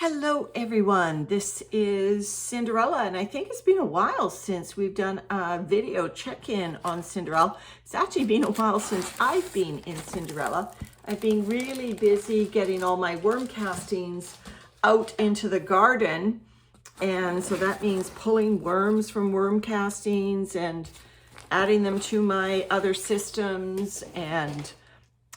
Hello everyone, this is Cinderella, and I think it's been a while since we've done a video check-in on Cinderella. It's actually been a while since I've been in Cinderella. I've been really busy getting all my worm castings out into the garden, and so that means pulling worms from worm castings and adding them to my other systems and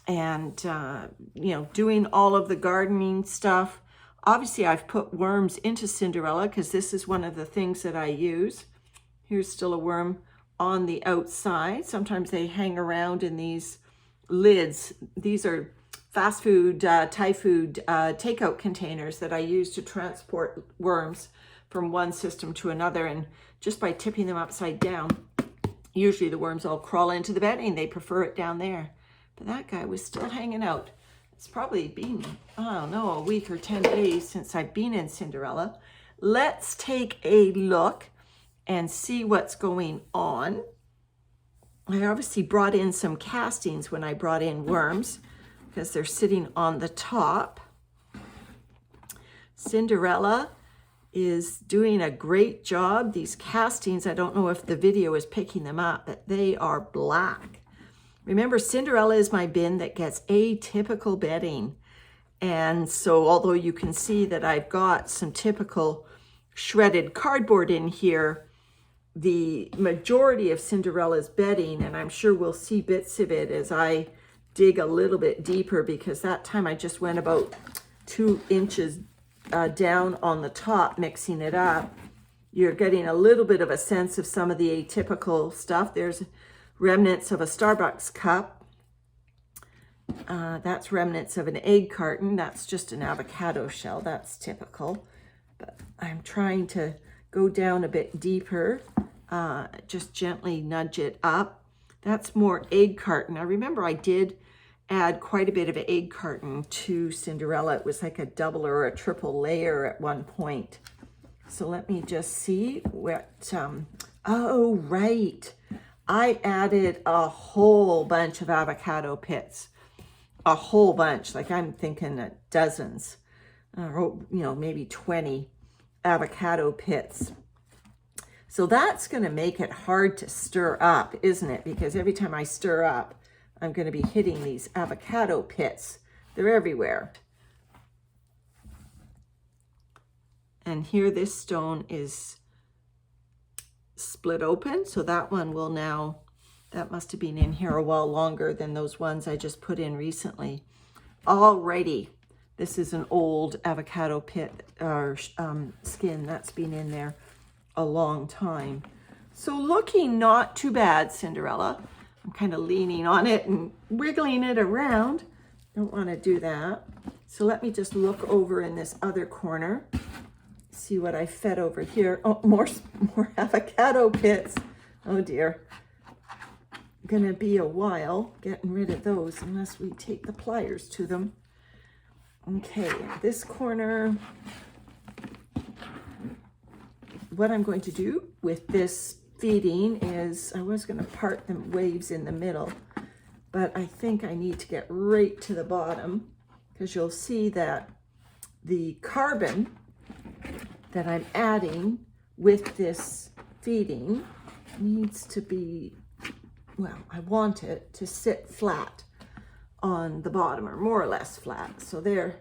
doing all of the gardening stuff. Obviously, I've put worms into Cinderella because this is one of the things that I use. Here's still a worm on the outside. Sometimes they hang around in these lids. These are fast food, Thai food takeout containers that I use to transport worms from one system to another. And just by tipping them upside down, usually the worms all crawl into the bedding. They prefer it down there. But that guy was still hanging out. It's probably been, I don't know, a week or 10 days since I've been in Cinderella. Let's take a look and see what's going on. I obviously brought in some castings when I brought in worms because they're sitting on the top. Cinderella is doing a great job. These castings, I don't know if the video is picking them up, but they are black. Remember, Cinderella is my bin that gets atypical bedding. And so although you can see that I've got some typical shredded cardboard in here, the majority of Cinderella's bedding, and I'm sure we'll see bits of it as I dig a little bit deeper, because that time I just went about 2 inches down on the top mixing it up. You're getting a little bit of a sense of some of the atypical stuff. There's remnants of a Starbucks cup. That's remnants of an egg carton. That's just an avocado shell. That's typical. But I'm trying to go down a bit deeper, just gently nudge it up. That's more egg carton. I remember I did add quite a bit of egg carton to Cinderella. It was like a double or a triple layer at one point. So let me just see what, oh, right. I added a whole bunch of avocado pits, a whole bunch, like I'm thinking dozens, maybe 20 avocado pits. So that's going to make it hard to stir up, isn't it? Because every time I stir up, I'm going to be hitting these avocado pits. They're everywhere. And here this stone is split open, so that one will now, that must have been in here a while longer than those ones I just put in recently. Alrighty, this is an old avocado pit or skin that's been in there a long time. So looking not too bad, Cinderella. I'm kind of leaning on it and wiggling it around. Don't want to do that. So let me just look over in this other corner. See what I fed over here. Oh, more avocado pits. Oh dear. Gonna be a while getting rid of those unless we take the pliers to them. Okay, this corner. What I'm going to do with this feeding is, I was gonna part the waves in the middle, but I think I need to get right to the bottom, because you'll see that the carbon that I'm adding with this feeding needs to be, well, I want it to sit flat on the bottom, or more or less flat. So there,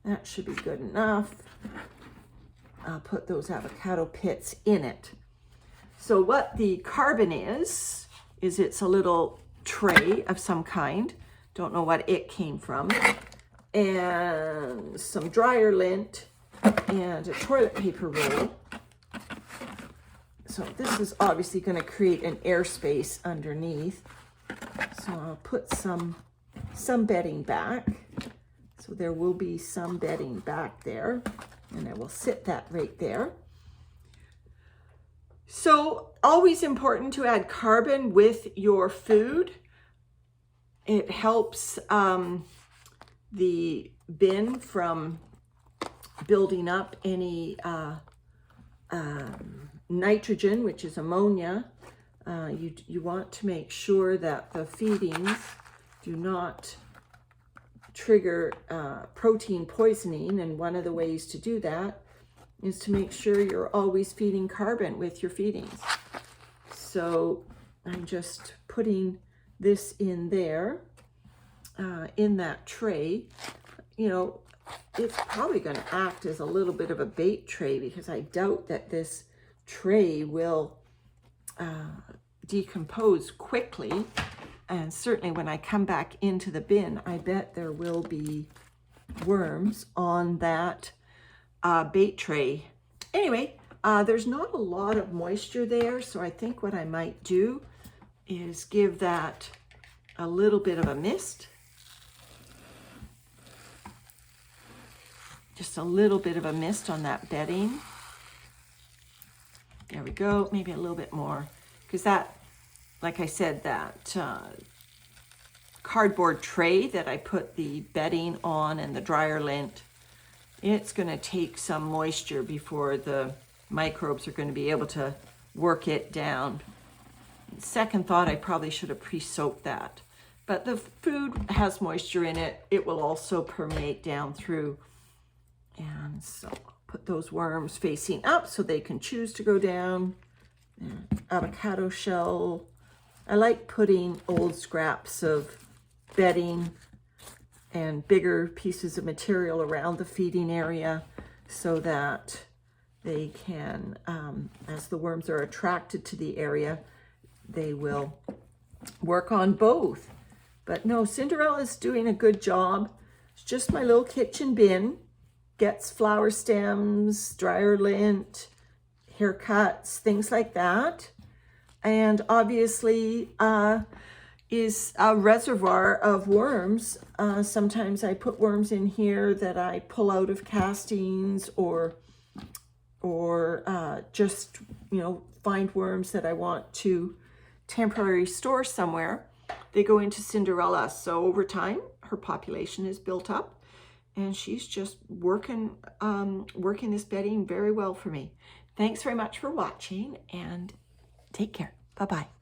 that should be good enough. I'll put those avocado pits in it. So what the carbon is it's a little tray of some kind. Don't know what it came from. And some dryer lint, and a toilet paper roll. So this is obviously going to create an airspace underneath. So I'll put some bedding back. So there will be some bedding back there, and I will sit that right there. So always important to add carbon with your food. It helps the bin from building up any nitrogen, which is ammonia. You want to make sure that the feedings do not trigger protein poisoning, and one of the ways to do that is to make sure you're always feeding carbon with your feedings. So I'm just putting this in there, in that tray. You know, it's probably going to act as a little bit of a bait tray, because I doubt that this tray will decompose quickly. And certainly when I come back into the bin, I bet there will be worms on that bait tray. Anyway, there's not a lot of moisture there, so I think what I might do is give that a little bit of a mist. Just a little bit of a mist on that bedding. There we go, maybe a little bit more, because that, like I said, that cardboard tray that I put the bedding on and the dryer lint, it's going to take some moisture before the microbes are going to be able to work it down. Second thought, I probably should have pre-soaked that. But the food has moisture in it. It will also permeate down through. And so I'll put those worms facing up so they can choose to go down. Avocado shell. I like putting old scraps of bedding and bigger pieces of material around the feeding area so that they can, as the worms are attracted to the area, they will work on both. But no, Cinderella's doing a good job. It's just my little kitchen bin. Gets flower stems, dryer lint, haircuts, things like that. And obviously is a reservoir of worms. Sometimes I put worms in here that I pull out of castings, or just, you know, find worms that I want to temporarily store somewhere. They go into Cinderella. So over time, her population is built up. And she's just working this bedding very well for me. Thanks very much for watching, and take care. Bye-bye.